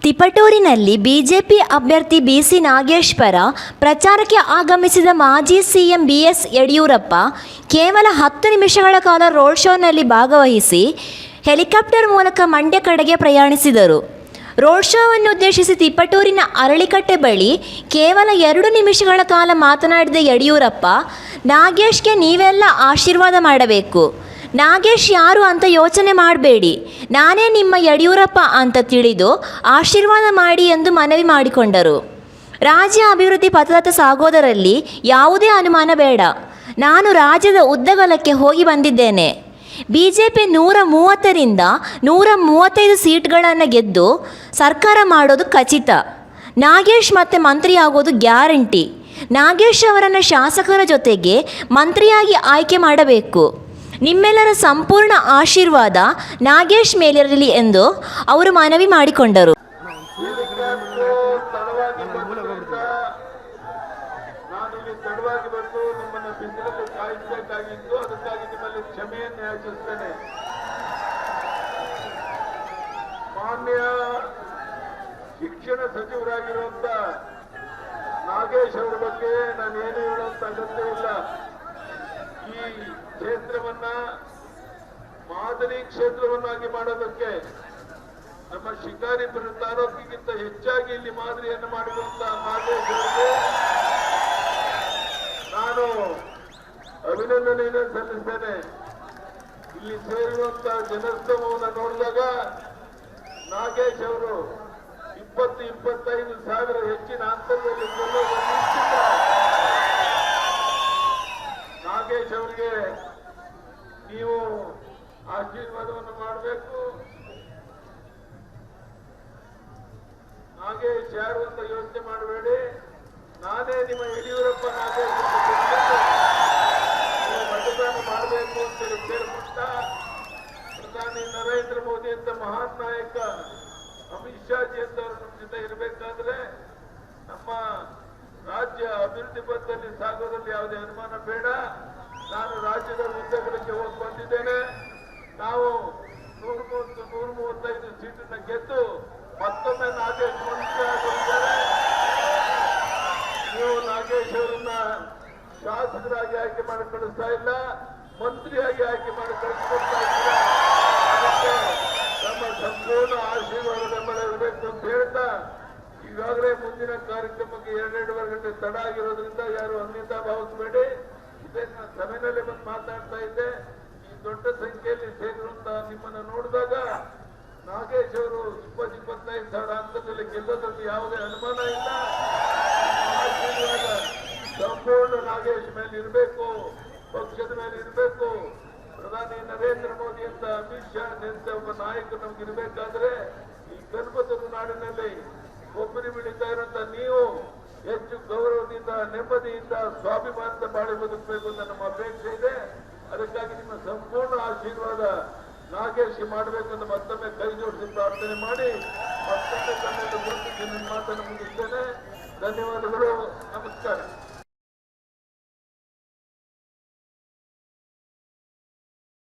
ತಿಪಟೂರಿನಲ್ಲಿ BJP ಅಭ್ಯರ್ಥಿ ಬಿಸಿ ನಾಗೇಶ್ ಪರ ಪ್ರಚಾರಕ್ಕೆ ಆಗಮಿಸಿದ ಮಾಜಿ ಸಿಎಂ ಬಿಎಸ್ ಯಡಿಯೂರಪ್ಪ ಕೇವಲ 10 ನಿಮಿಷಗಳ ಕಾಲ ರೋಡ್ ಶೋನಲ್ಲಿ ಭಾಗವಹಿಸಿ ಹೆಲಿಕಾಪ್ಟರ್ ಮೂಲಕ ಮಂಡ್ಯ ಕಡೆಗೆ ಪ್ರಯಾಣಿಸಿದರು. ರೋಡ್ ಶೋವನ್ನು ಉದ್ದೇಶಿಸಿ ತಿಪಟೂರಿನ ಅರಳಿಕಟ್ಟೆ ಬಳಿ ಕೇವಲ 2 ನಿಮಿಷಗಳ ಕಾಲ ಮಾತನಾಡಿದ ಯಡಿಯೂರಪ್ಪ, ನಾಗೇಶ್ಗೆ ನೀವೆಲ್ಲ ಆಶೀರ್ವಾದ ಮಾಡಬೇಕು. ನಾಗೇಶ್ ಯಾರು ಅಂತ ಯೋಚನೆ ಮಾಡಬೇಡಿ, ನಾನೇ ನಿಮ್ಮ ಯಡಿಯೂರಪ್ಪ ಅಂತ ತಿಳಿದು ಆಶೀರ್ವಾದ ಮಾಡಿ ಎಂದು ಮನವಿ ಮಾಡಿಕೊಂಡರು. ರಾಜ್ಯ ಅಭಿವೃದ್ಧಿ ಪಥದತ್ತ ಸಾಗೋದರಲ್ಲಿ ಯಾವುದೇ ಅನುಮಾನ ಬೇಡ. ನಾನು ರಾಜ್ಯದ ಉದ್ದಗಲಕ್ಕೆ ಹೋಗಿ ಬಂದಿದ್ದೇನೆ. ಬಿಜೆಪಿ 130ರಿಂದ 135 ಸೀಟ್ಗಳನ್ನು ಗೆದ್ದು ಸರ್ಕಾರ ಮಾಡೋದು ಖಚಿತ. ನಾಗೇಶ್ ಮತ್ತೆ ಮಂತ್ರಿಯಾಗೋದು ಗ್ಯಾರಂಟಿ. ನಾಗೇಶ್ ಅವರನ್ನು ಶಾಸಕರ ಜೊತೆಗೆ ಮಂತ್ರಿಯಾಗಿ ಆಯ್ಕೆ ಮಾಡಬೇಕು. ನಿಮ್ಮೆಲ್ಲರ ಸಂಪೂರ್ಣ ಆಶೀರ್ವಾದ ನಾಗೇಶ್ ಮೇಲಿರಲಿ ಎಂದು ಅವರು ಮನವಿ ಮಾಡಿಕೊಂಡರು. ಮಾನ್ಯ ಶಿಕ್ಷಣ ಸಚಿವರಾಗಿರುವಂತ ನಾಗೇಶ್ ಅವರ ಬಗ್ಗೆ ನಾನು ಏನು ಹೇಳುವಂತ ಅಗತ್ಯ ಇಲ್ಲ. ಈ ಕ್ಷೇತ್ರವನ್ನ ಮಾದರಿ ಕ್ಷೇತ್ರವನ್ನಾಗಿ ಮಾಡೋದಕ್ಕೆ ನಮ್ಮ ಶಿಕಾರಿಪುರ ತಾಲೂಕಿಗಿಂತ ಹೆಚ್ಚಾಗಿ ಇಲ್ಲಿ ಮಾದರಿಯನ್ನು ಮಾಡಿರುವಂತಹ ನಾಗೇಶ್ ಅವರಿಗೆ ನಾನು ಅಭಿನಂದನೆಯನ್ನು ಸಲ್ಲಿಸ್ತೇನೆ. ಇಲ್ಲಿ ಸೇರಿರುವಂತಹ ಜನಸ್ತಮವನ್ನು ನೋಡಿದಾಗ ನಾಗೇಶ್ ಅವರು 20-25 ಸಾವಿರ ಹೆಚ್ಚಿನ ಅಂತರದಲ್ಲಿ ಗೆಲ್ಲೋದು ನಿಶ್ಚಿತ. ನಾಗೇಶ್ ಅವರಿಗೆ ನೀವು ಆಶೀರ್ವಾದವನ್ನು ಮಾಡಬೇಕು. ನಾಗೇಶ್ ಯಾರು ಅಂತ ಯೋಚನೆ ಮಾಡಬೇಡಿ, ನಾನೇ ನಿಮ್ಮ ಯಡಿಯೂರಪ್ಪ ನಾಗೇಶ್ ನೀವು ಮತದಾನ ಮಾಡಬೇಕು ಅಂತೇಳಿ ಕೇಳ್ಕೊಂಡ ಪ್ರಧಾನಿ ನರೇಂದ್ರ ಮೋದಿ ಅಂತ ಮಹಾನ್ ನಾಯಕ ಅಮಿತ್ ಶಾ ಜಿ ಅಂತವರು ನಮ್ಮ ಜೊತೆ ಇರಬೇಕಾದ್ರೆ ನಮ್ಮ ರಾಜ್ಯ ಅಭಿವೃದ್ಧಿ ಪಥದಲ್ಲಿ ಸಾಗೋದ್ರಲ್ಲಿ ಯಾವುದೇ ಅನುಮಾನ ಬೇಡ. ನಾನು ರಾಜ್ಯದ ಉದ್ದಗಲಕ್ಕೆ ಹೋಗಿ ಬಂದಿದ್ದೇನೆ. ನಾವು 130-135 ಸೀಟನ್ನ ಗೆದ್ದು ಮತ್ತೊಮ್ಮೆ ನಾಗೇಶ್ ಮಂತ್ರಿ ಆಗಿದ್ದಾರೆ. ನೀವು ನಾಗೇಶ್ ಅವರನ್ನ ಶಾಸಕರಾಗಿ ಆಯ್ಕೆ ಮಾಡಿ ಕಳಿಸ್ತಾ ಇಲ್ಲ, ಮಂತ್ರಿಯಾಗಿ ಆಯ್ಕೆ ಮಾಡಿ ಕಳಿಸ್ಕೊಡ್ತಾ ಇದ್ದೀರಾ. ಅದಕ್ಕೆ ನಮ್ಮ ಸಂಪೂರ್ಣ ಆಶೀರ್ವಾದ ಬೆಂಬಲ ಇರಬೇಕು ಅಂತ ಹೇಳ್ತಾ, ಈಗಾಗಲೇ ಮುಂದಿನ ಕಾರ್ಯಕ್ರಮಕ್ಕೆ 2-2.5 ಗಂಟೆ ತಡ ಆಗಿರೋದ್ರಿಂದ ಯಾರು ಅನ್ಯತ ಭಾವಿಸಬೇಡಿ. ಇದೇ ನಾನು ಸಭೆಯಲ್ಲಿ ಬಂದು ಮಾತಾಡ್ತಾ ಇದ್ದೆ. ಈ ದೊಡ್ಡ ಸಂಖ್ಯೆಯಲ್ಲಿ ಸೇರಿರುವಂತಹ ನಿಮ್ಮನ್ನು ನೋಡಿದಾಗ ನಾಗೇಶ್ ಅವರು 20-25 ಸಾವಿರ ಅಂತರದಲ್ಲಿ ಗೆಲ್ಲೋದ್ರಲ್ಲಿ ಯಾವುದೇ ಅನುಮಾನ ಇಲ್ಲ. ಆಶೀರ್ವಾದ ಸಂಪೂರ್ಣ ನಾಗೇಶ್ ಮೇಲೆ ಇರಬೇಕು, ಪಕ್ಷದ ಮೇಲೆ ಇರಬೇಕು. ಪ್ರಧಾನಿ ನರೇಂದ್ರ ಮೋದಿ ಅಂತ ಅಮಿತ್ ಶಾ ಅಂತ ಒಬ್ಬ ನಾಯಕರು ನಮ್ಗೆ ಇರಬೇಕಾದ್ರೆ ಈ ಕಲ್ಪತರು ನಾಡಿನಲ್ಲಿ ಒಬ್ಬರಿ ಬೆಳೀತಾ ಇರುವಂತ ನೀವು ಹೆಚ್ಚು ಗೌರವದಿಂದ, ನೆಮ್ಮದಿಯಿಂದ, ಸ್ವಾಭಿಮಾನದ ಬಾಳಿ ಬದುಕಬೇಕು ಅಂತ ನಮ್ಮ ಅಪೇಕ್ಷೆ ಇದೆ. ಅದಕ್ಕಾಗಿ ನಿಮ್ಮ ಸಂಪೂರ್ಣ ಆಶೀರ್ವಾದ ನಾಗೇಶ್ ಮಾಡಬೇಕು ಅಂತ ಮತ್ತೊಮ್ಮೆ ಕೈ ಜೋಡಿಸಿ ಪ್ರಾರ್ಥನೆ ಮಾಡಿ ಮತ್ತೊಮ್ಮೆ ತನ್ನೆಲ್ಲ ಗುರುತಿಸಿ ನಿಮ್ಮ ಮಾತನ್ನು ಮುಗಿಸ್ತೇನೆ. ಧನ್ಯವಾದಗಳು. ನಮಸ್ಕಾರ.